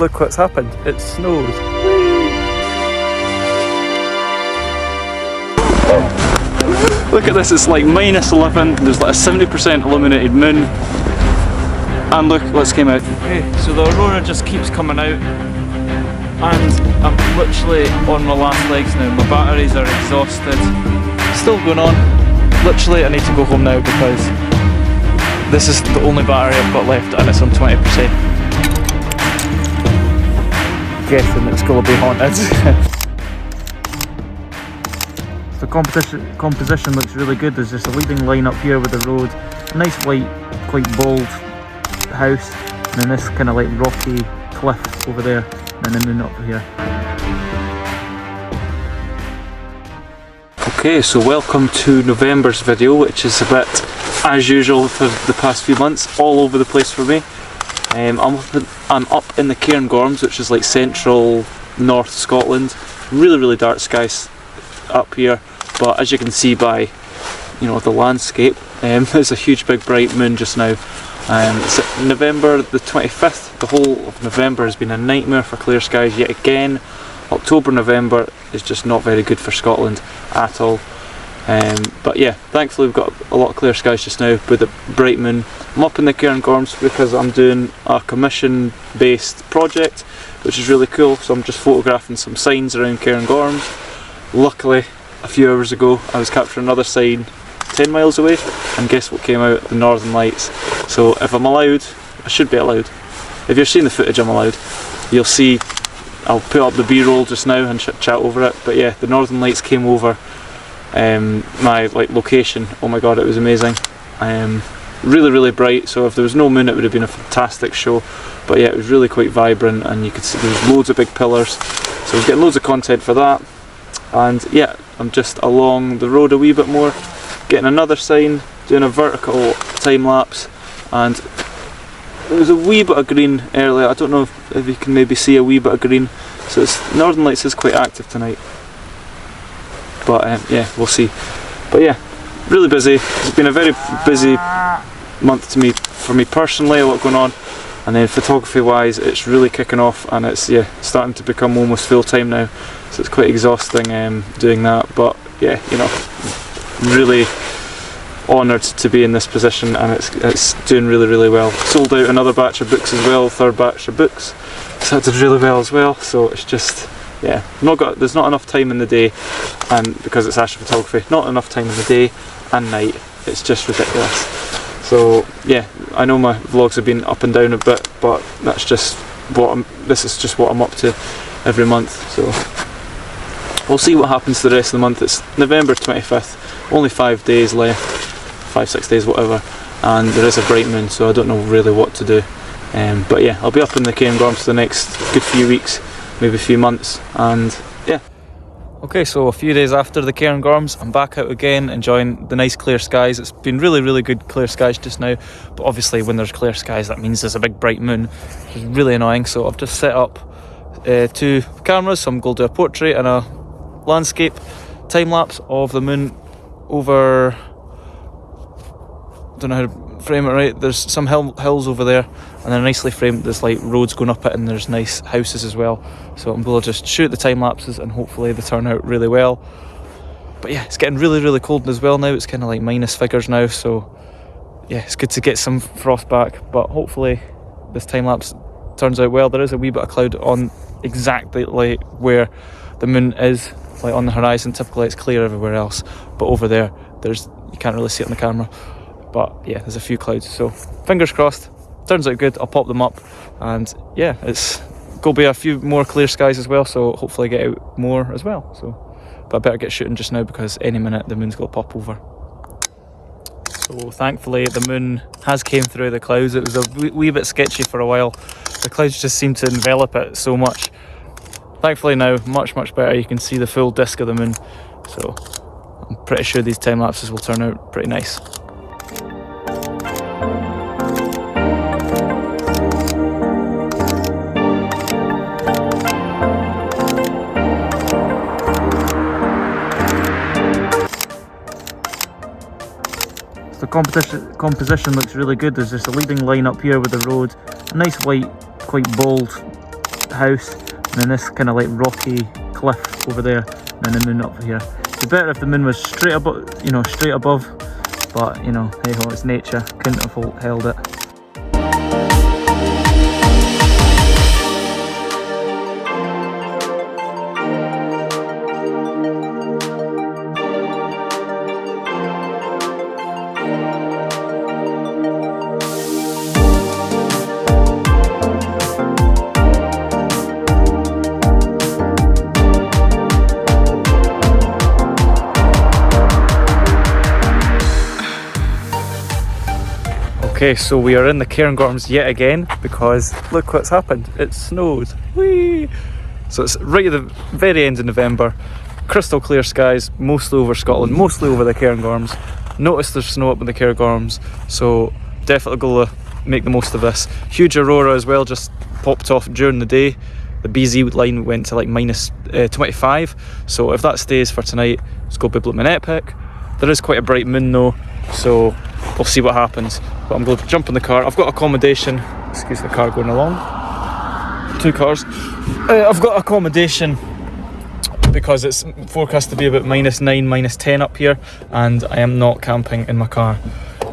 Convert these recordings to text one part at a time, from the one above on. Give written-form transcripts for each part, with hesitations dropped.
look what's happened. It snowed. Look at this, it's like -11, there's like a 70% illuminated moon. And look what's came out. Okay, so the Aurora just keeps coming out. And I'm literally on my last legs now. My batteries are exhausted. Still going on. Literally I need to go home now because this is the only battery I've got left and it's on 20%. Guessing it's going to be haunted. The composition looks really good. There's just a leading line up here with the road, a nice white, quite bold house, and then this kind of like rocky cliff over there, and then the moon up here. Okay, so welcome to November's video, which is a bit as usual for the past few months, all over the place for me. I'm up in the Cairngorms, which is like central north Scotland. Really dark skies up here, but as you can see by the landscape, there's a huge big bright moon just now. It's November the 25th. The whole of November has been a nightmare for clear skies yet again. October, November is just not very good for Scotland at all. But yeah, thankfully we've got a lot of clear skies just now with a bright moon. I'm up in the Cairngorms because I'm doing a commission based project, which is really cool. So I'm just photographing some signs around Cairngorms. Luckily, a few hours ago I was capturing another sign 10 miles away, and guess what came out? The Northern Lights. So if I'm allowed, I should be allowed. If you're seeing the footage I'm allowed, you'll see, I'll put up the B-roll just now and chat over it. But yeah, the Northern Lights came over my location. Oh my god, it was amazing. Really bright, so if there was no moon it would have been a fantastic show. But yeah, it was really quite vibrant, and you could see there was loads of big pillars. So I was getting loads of content for that. And yeah, I'm just along the road a wee bit more, getting another sign, doing a vertical time lapse, and there was a wee bit of green earlier. I don't know if you can maybe see a wee bit of green. So it's, Northern Lights is quite active tonight. But yeah, we'll see. But yeah, really busy. It's been a very busy month for me personally, a lot going on. And then photography wise, it's really kicking off, and it's starting to become almost full time now. So it's quite exhausting doing that. But yeah, really honoured to be in this position, and it's doing really well. Sold out another batch of books as well, third batch of books. So that did really well as well. So it's just there's not enough time in the day, and because it's astrophotography, not enough time in the day and night. It's just ridiculous. So yeah, I know my vlogs have been up and down a bit, but that's just this is just what I'm up to every month. So we'll see what happens to the rest of the month. It's November 25th, only 5 days left, 5-6 days, whatever, and there is a bright moon, so I don't know really what to do. But yeah, I'll be up in the Cairngorms for the next good few weeks, maybe a few months, and yeah. Okay, so a few days after the Cairngorms, I'm back out again, enjoying the nice clear skies. It's been really good clear skies just now, but obviously when there's clear skies that means there's a big bright moon, which is really annoying. So I've just set up 2 cameras, so I'm going to do a portrait and a landscape time lapse of the moon over, don't know how to frame it right, there's some hills over there, and then nicely framed there's like roads going up it, and there's nice houses as well. So I'm going to just shoot the time lapses and hopefully they turn out really well. But yeah, it's getting really cold as well now. It's kind of like minus figures now, so yeah, it's good to get some frost back, but hopefully this time lapse turns out well. There is a wee bit of cloud on exactly like where the moon is, like on the horizon. Typically it's clear everywhere else, but over there you can't really see it on the camera. But yeah, there's a few clouds, so fingers crossed, turns out good. I'll pop them up, and yeah, it's going to be a few more clear skies as well, so hopefully get out more as well. So, but I better get shooting just now because any minute the moon's going to pop over. So thankfully the moon has came through the clouds. It was a wee bit sketchy for a while. The clouds just seemed to envelop it so much. Thankfully now, much better. You can see the full disc of the moon. So I'm pretty sure these time lapses will turn out pretty nice. The composition looks really good. There's just a leading line up here with the road, a nice white, quite bold house, and then this kind of like rocky cliff over there, and then the moon up here. It'd be better if the moon was straight above, straight above, but hey ho, it's nature, couldn't have held it. Okay, so we are in the Cairngorms yet again because look what's happened. It snowed. Whee! So it's right at the very end of November. Crystal clear skies, mostly over Scotland, mostly over the Cairngorms. Notice there's snow up in the Cairngorms, so definitely go to make the most of this. Huge Aurora as well, just popped off during the day. The BZ line went to like minus 25, so if that stays for tonight, let's go Biblet Epic. There is quite a bright moon though, so we'll see what happens. But I'm going to jump in the car. I've got accommodation. Excuse the car going along. Two cars. I've got accommodation because it's forecast to be about -9, -10 up here, and I am not camping in my car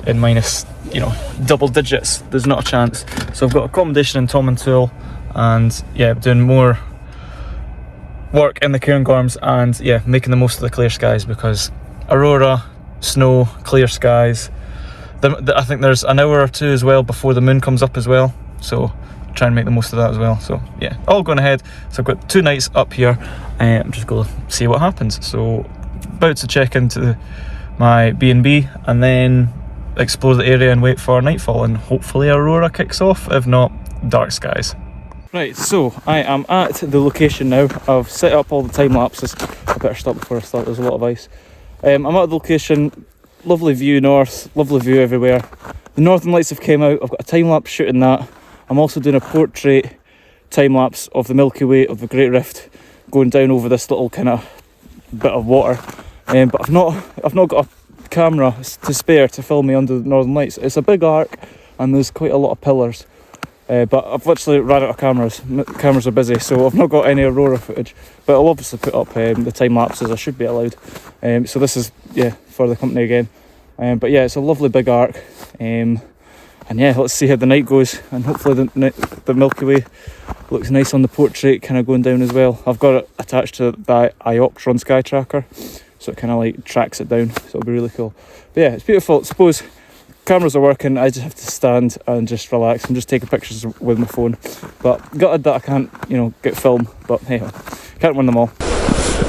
in minus, double digits. There's not a chance. So I've got accommodation in Tom and Tool, and yeah, doing more work in the Cairngorms, and yeah, making the most of the clear skies because Aurora, snow, clear skies. I think there's an hour or two as well before the moon comes up as well, so try and make the most of that as well. So yeah, all going ahead. So I've got 2 nights up here, and I'm just going to see what happens. So about to check into my B&B and then explore the area and wait for nightfall, and hopefully Aurora kicks off, if not dark skies. Right, so I am at the location now. I've set up all the time lapses. I better stop before I start, there's a lot of ice. I'm at the location. Lovely view north, lovely view everywhere. The Northern Lights have came out. I've got a time lapse shooting that. I'm also doing a portrait time lapse of the Milky Way, of the Great Rift, going down over this little kind of bit of water. But I've not got a camera to spare to film me under the Northern Lights. It's a big arc and there's quite a lot of pillars. But I've literally ran out of cameras. Cameras are busy, so I've not got any Aurora footage. But I'll obviously put up the time lapses. I should be allowed. So this is for the company again. But yeah, it's a lovely big arc. And yeah, let's see how the night goes. And hopefully the Milky Way looks nice on the portrait, kind of going down as well. I've got it attached to the Ioptron sky tracker, so it kind of like tracks it down. So it'll be really cool. But yeah, it's beautiful. I suppose cameras are working. I just have to stand and just relax and just take pictures with my phone. But gutted that I can't, get film. But hey, can't win them all.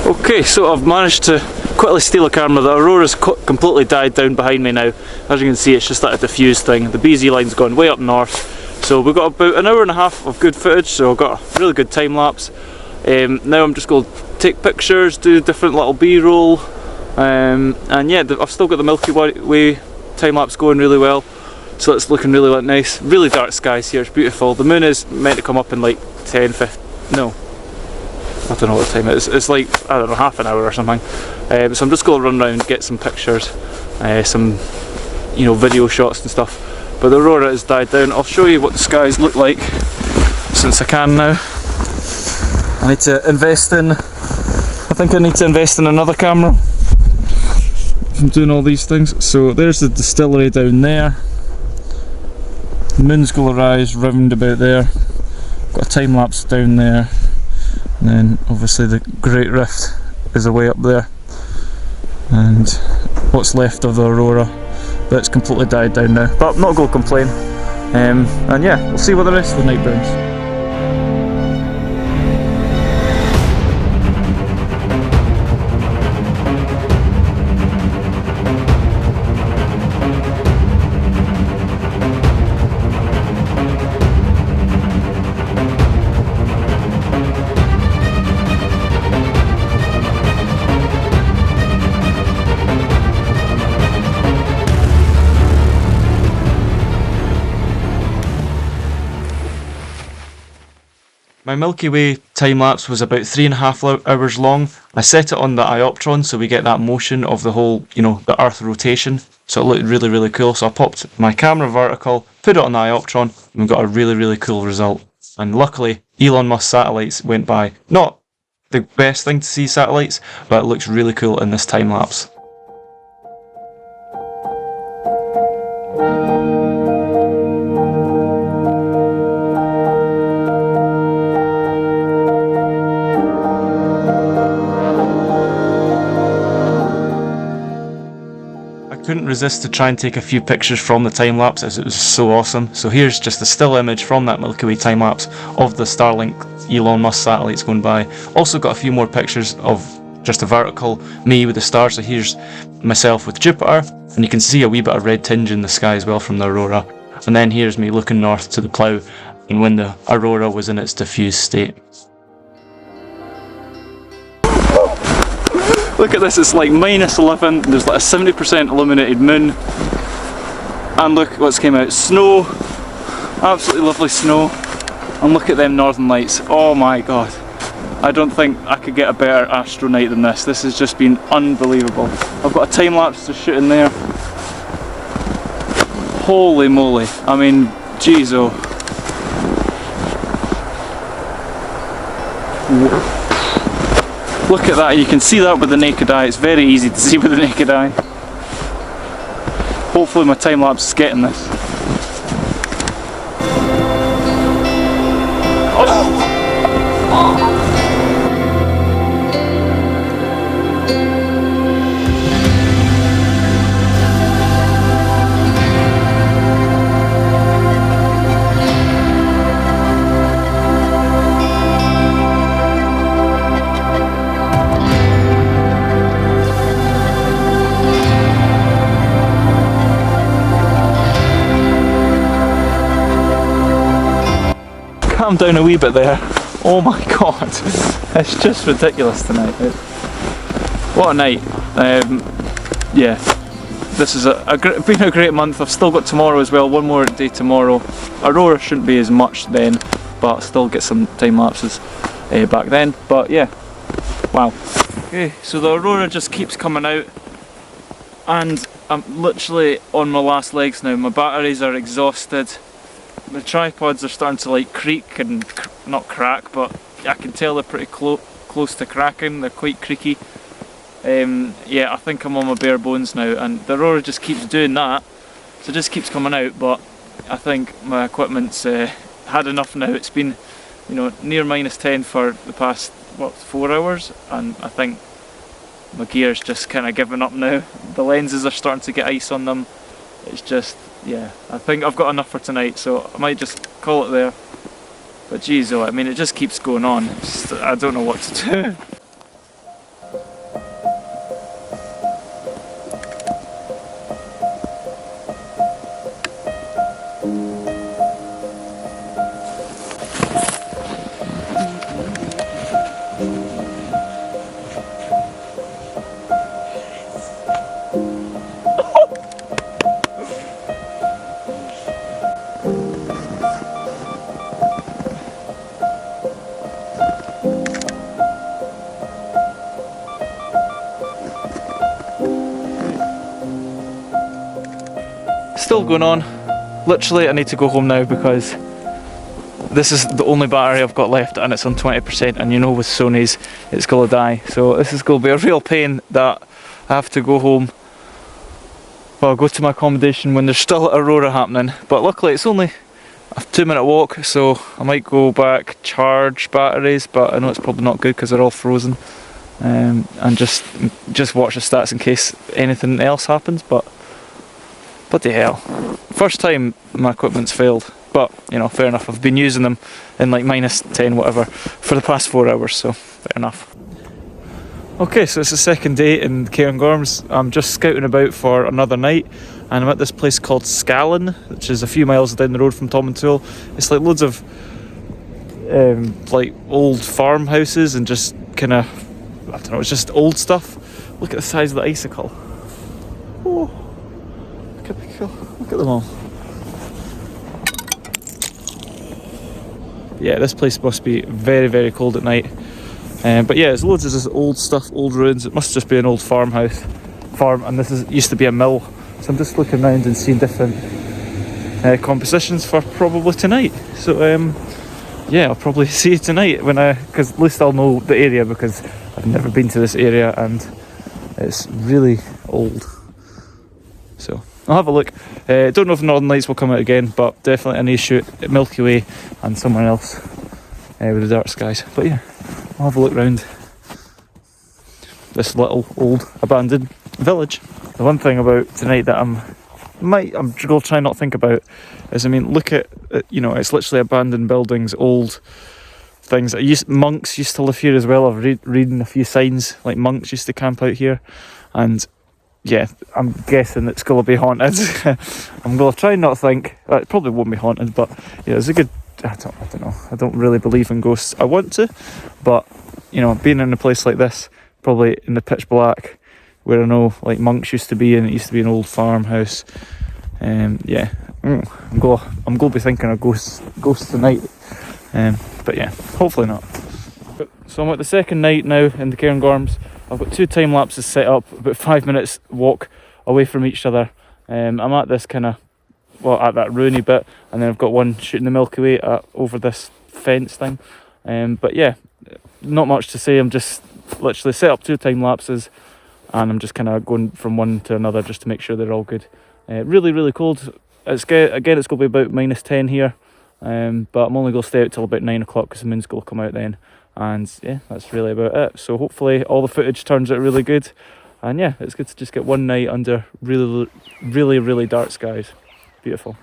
Okay, so I've managed to quickly steal a camera. The Aurora's completely died down behind me now. As you can see, it's just like a diffuse thing. The BZ line's gone way up north. So we've got about an hour and a half of good footage, so I've got a really good time lapse. Now I'm just going to take pictures, do different little B-roll, and yeah, I've still got the Milky Way time lapse going really well, so it's looking really nice. Really dark skies here, it's beautiful. The moon is meant to come up in like 10, 15, no, I don't know what time it is. It's like, I don't know, half an hour or something. So I'm just going to run around and get some pictures, some video shots and stuff. But the Aurora has died down. I'll show you what the skies look like since I can now. I need to invest in, I think I need to invest in another camera. I'm doing all these things. So there's the distillery down there. The moon's going to rise round about there. Got a time lapse down there. And then obviously the Great Rift is away up there. And what's left of the Aurora. That's completely died down now. But I'm not going to complain. And yeah, we'll see what the rest of the night brings. My Milky Way time lapse was about 3.5 hours long. I set it on the Ioptron so we get that motion of the whole, the Earth rotation. So it looked really cool. So I popped my camera vertical, put it on the Ioptron, and we got a really cool result. And luckily, Elon Musk satellites went by. Not the best thing to see satellites, but it looks really cool in this time lapse. Couldn't resist to try and take a few pictures from the time lapse as it was so awesome. So here's just a still image from that Milky Way time lapse of the Starlink Elon Musk satellites going by. Also got a few more pictures of just a vertical me with the stars. So here's myself with Jupiter, and you can see a wee bit of red tinge in the sky as well from the Aurora. And then here's me looking north to the plough and when the Aurora was in its diffuse state. Look at this, it's like -11, there's like a 70% illuminated moon, and look what's came out, snow, absolutely lovely snow, and look at them northern lights, oh my god, I don't think I could get a better astro night than this. This has just been unbelievable. I've got a time lapse to shoot in there, holy moly, I mean, jeez oh. Look at that, you can see that with the naked eye, it's very easy to see with the naked eye. Hopefully my time lapse is getting this. Calm down a wee bit there. Oh my god, it's just ridiculous tonight. What a night. Yeah, this is been a great month. I've still got tomorrow as well, one more day tomorrow. Aurora shouldn't be as much then, but I'll still get some time lapses back then. But yeah, wow. Okay, so the Aurora just keeps coming out, and I'm literally on my last legs now. My batteries are exhausted. The tripods are starting to like creak and not crack, but I can tell they're pretty close to cracking. They're quite creaky. Yeah, I think I'm on my bare bones now, and the Aurora just keeps doing that, so it just keeps coming out. But I think my equipment's had enough now. It's been, you know, near -10 for the past 4 hours, and I think my gear's just kind of giving up now. The lenses are starting to get ice on them. It's just, yeah, I think I've got enough for tonight, so I might just call it there. But geez, oh, I mean, it just keeps going on. I don't know what to do. Still going on. Literally I need to go home now because this is the only battery I've got left and it's on 20%, and you know with Sony's it's gonna die, so this is gonna be a real pain that I have to go home. Well, I'll go to my accommodation when there's still Aurora happening, but luckily it's only a 2-minute walk, so I might go back, charge batteries, but I know it's probably not good because they're all frozen, and just watch the stats in case anything else happens. But bloody hell, first time my equipment's failed, but you know, fair enough, I've been using them in like -10 whatever for the past 4 hours, so fair enough. Okay, so it's the second day in Cairngorms. I'm just scouting about for another night, and I'm at this place called Scallon, which is a few miles down the road from Tom and Toole. It's like loads of like old farmhouses and just kind of, I don't know, it's just old stuff. Look at the size of the icicle. Oh. Look at them all. Yeah, this place must be very, very cold at night. But yeah, there's loads of this old stuff, old ruins. It must just be an old farm, and this used to be a mill. So I'm just looking around and seeing different compositions for probably tonight. So yeah, I'll probably see you tonight because at least I'll know the area, because I've never been to this area and it's really old. So I'll have a look. Don't know if Northern Lights will come out again, but definitely I need to shoot at Milky Way and somewhere else with the dark skies. But yeah, I'll have a look round this little old abandoned village. The one thing about tonight that I'm going to try not think about is, I mean, look at, you know, it's literally abandoned buildings, old things. Monks used to live here as well. I've reading a few signs, like monks used to camp out here, and yeah, I'm guessing it's going to be haunted. I'm going to try not think. It probably won't be haunted, but yeah, it's a good, I don't know, I don't really believe in ghosts. I want to, but you know, being in a place like this, probably in the pitch black, where I know like monks used to be, and it used to be an old farmhouse. Yeah, I'm gonna be thinking of ghosts tonight. But yeah, hopefully not. So I'm at the second night now in the Cairngorms. I've got 2 time lapses set up, about 5 minutes walk away from each other. I'm at this kind of, well, at that ruiny bit, and then I've got one shooting the Milky Way over this fence thing. But yeah, not much to say. I'm just literally set up 2 time lapses, and I'm just kind of going from one to another just to make sure they're all good. Really, really cold. It's going to be about -10 here, but I'm only going to stay out till about 9 o'clock because the moon's going to come out then. And yeah, that's really about it. So hopefully all the footage turns out really good, and yeah, it's good to just get one night under really, really, really dark skies. Beautiful.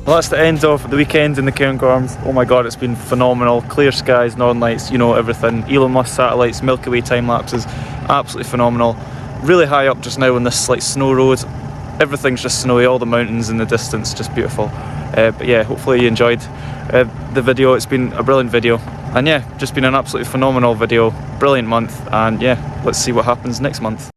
Well, that's the end of the weekend in the Cairngorms. Oh my god, it's been phenomenal. Clear skies, Northern Lights, you know, everything. Elon Musk satellites, Milky Way time lapses, absolutely phenomenal. Really high up just now on this like snow road. Everything's just snowy, all the mountains in the distance, just beautiful. But yeah, hopefully you enjoyed the video. It's been a brilliant video. And yeah, just been an absolutely phenomenal video. Brilliant month. And yeah, let's see what happens next month.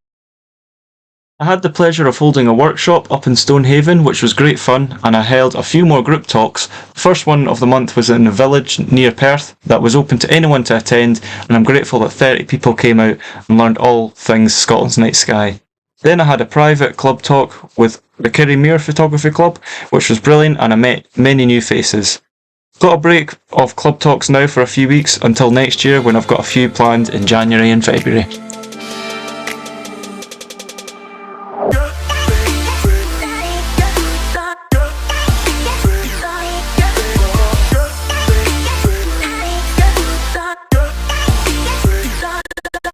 I had the pleasure of holding a workshop up in Stonehaven, which was great fun, and I held a few more group talks. The first one of the month was in a village near Perth that was open to anyone to attend, and I'm grateful that 30 people came out and learned all things Scotland's night sky. Then I had a private club talk with the Kirriemuir Photography Club, which was brilliant, and I met many new faces. Got a break of club talks now for a few weeks until next year, when I've got a few planned in January and February.